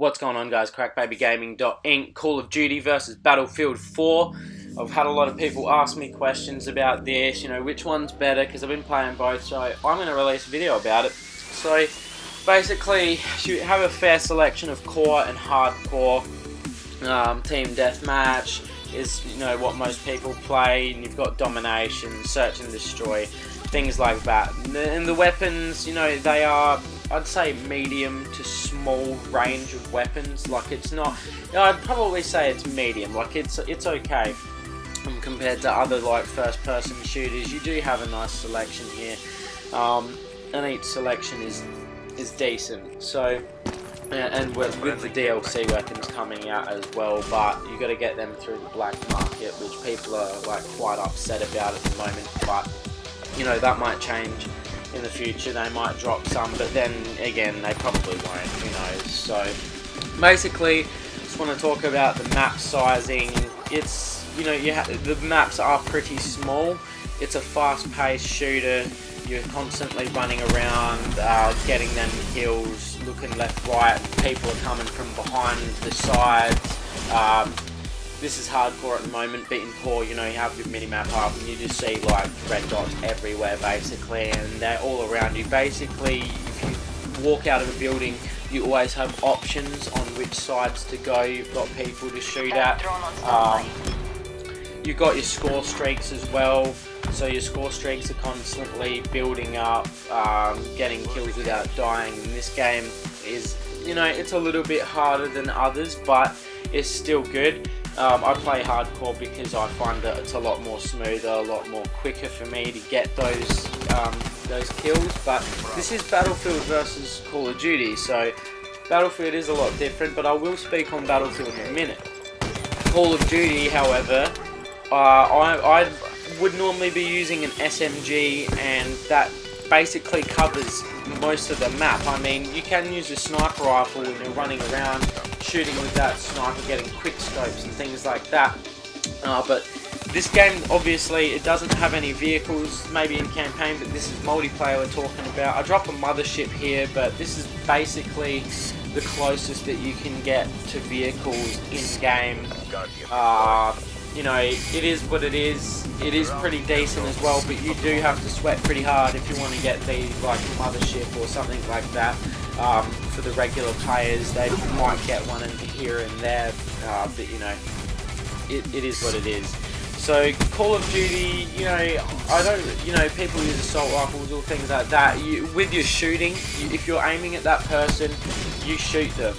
What's going on, guys? CrackBabyGaming.inc. Call of Duty versus Battlefield 4. I've had a lot of people ask me questions about this, which one's better, because I've been playing both, so I'm going to release a video about it. So basically, you have a fair selection of core and hardcore. Team deathmatch is what most people play, and you've got domination, search and destroy, things like that. And the weapons, they are, I'd say, medium to small range of weapons. Like, it's not, I'd probably say it's medium. Like, it's okay compared to other like first-person shooters. You do have a nice selection here, and each selection is decent. So, and with the DLC weapons coming out as well, but you got to get them through the black market, which people are like quite upset about at the moment. But that might change in the future. They might drop some, but then again, they probably won't. Who knows? So basically, just want to talk about the map sizing. It's the maps are pretty small. It's a fast-paced shooter. You're constantly running around, getting them kills, looking left, right. People are coming from behind the sides. This is hardcore at the moment, but in core, you have your minimap up and you just see like red dots everywhere basically, and they're all around you. Basically, if you walk out of a building, you always have options on which sides to go. You've got people to shoot at. You've got your score streaks as well. So your score streaks are constantly building up, getting kills without dying. And this game is, it's a little bit harder than others, but it's still good. I play hardcore because I find that it's a lot more smoother, a lot more quicker for me to get those kills. But this is Battlefield versus Call of Duty, so Battlefield is a lot different, but I will speak on Battlefield in a minute. Call of Duty, however, I would normally be using an SMG, and that basically covers most of the map. I mean, you can use a sniper rifle when you're running around shooting with that sniper, getting quick scopes and things like that. But this game, obviously, it doesn't have any vehicles, maybe in campaign, but this is multiplayer we're talking about. I drop a mothership here, but this is basically the closest that you can get to vehicles in game. It is what it is. It is pretty decent as well, but you do have to sweat pretty hard if you want to get the like mothership or something like that. For the regular players, they might get one here and there, but it is what it is. So Call of Duty, people use assault rifles or things like that. With your shooting, if you're aiming at that person, you shoot them.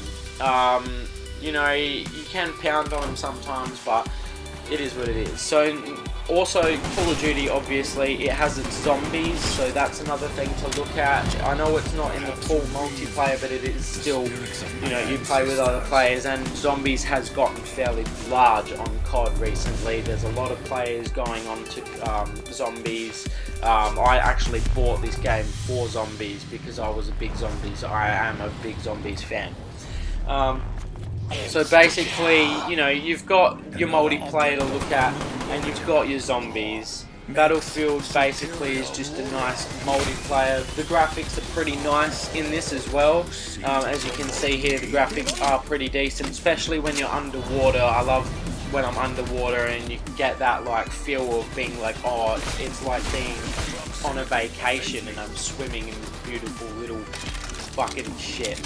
You can pound on them sometimes, but it is what it is. So also, Call of Duty, obviously, it has its zombies, so that's another thing to look at. I know it's not in the full multiplayer, but it is still, you play with other players, and zombies has gotten fairly large on COD recently. There's a lot of players going on to zombies. I actually bought this game for zombies because I was a big zombies. I am a big zombies fan. So basically, you've got your multiplayer to look at, and you've got your zombies. Battlefield basically is just a nice multiplayer. The graphics are pretty nice in this as well. As you can see here, the graphics are pretty decent, especially when you're underwater. I love when I'm underwater and you get that like feel of being like, oh, it's like being on a vacation and I'm swimming in this beautiful little fucking shit.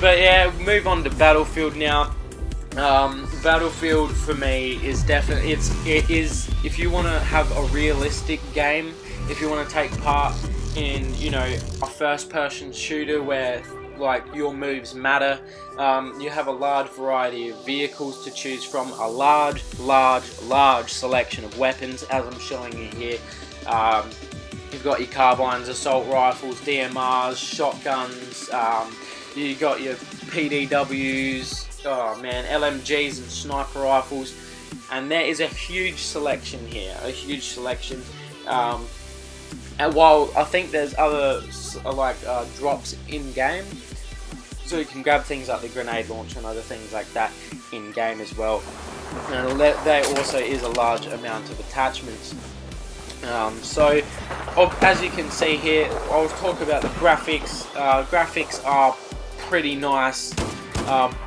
But yeah, move on to Battlefield now. Battlefield for me is definitely, it is if you want to have a realistic game, if you want to take part in a first-person shooter where like your moves matter, you have a large variety of vehicles to choose from, a large selection of weapons, as I'm showing you here. You've got your carbines, assault rifles, DMRs, shotguns, you got your PDWs, LMGs and sniper rifles, and there is a huge selection here, and while I think there's other drops in game, so you can grab things like the grenade launcher and other things like that in game as well. And there also is a large amount of attachments. So as you can see here, I'll talk about the graphics. Graphics are pretty nice.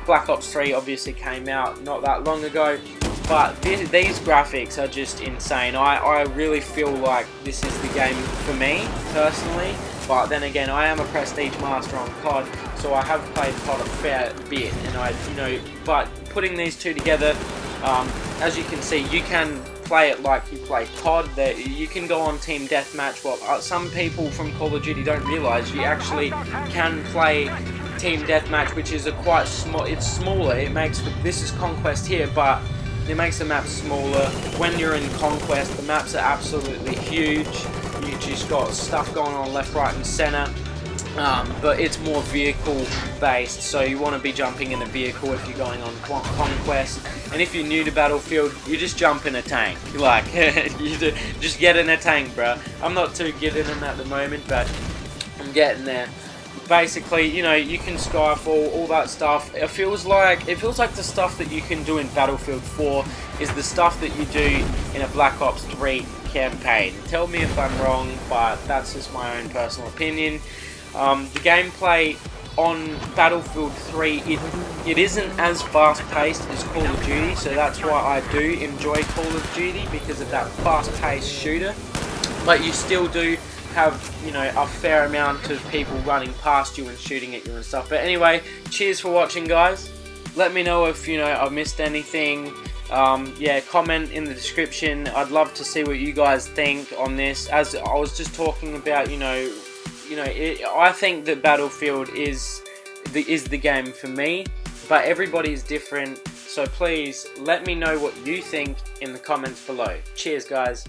Black Ops 3 obviously came out not that long ago, but these graphics are just insane. I really feel like this is the game for me personally, but then again, I am a Prestige Master on COD, so I have played COD a fair bit, and but putting these two together, as you can see, you can play it like you play COD. You can go on Team Deathmatch. What some people from Call of Duty don't realise, you actually can play Team Deathmatch, which is a quite small. It's smaller. This is Conquest here, but it makes the map smaller. When you're in Conquest, the maps are absolutely huge. You just got stuff going on left, right, and center. But it's more vehicle based, so you want to be jumping in a vehicle if you're going on Conquest. And if you're new to Battlefield, you just jump in a tank. Like, just get in a tank, bruh. I'm not too good in them at the moment, but I'm getting there. Basically, you can Skyfall, all that stuff. It feels like the stuff that you can do in Battlefield 4 is the stuff that you do in a Black Ops 3 campaign. Tell me if I'm wrong, but that's just my own personal opinion. The gameplay on Battlefield 3, it isn't as fast-paced as Call of Duty, so that's why I do enjoy Call of Duty, because of that fast-paced shooter. But you still do have, a fair amount of people running past you and shooting at you and stuff. But anyway, cheers for watching, guys. Let me know if, I've missed anything. Yeah, comment in the description. I'd love to see what you guys think on this. As I was just talking about, I think that Battlefield is the game for me, but everybody is different. So please let me know what you think in the comments below. Cheers, guys.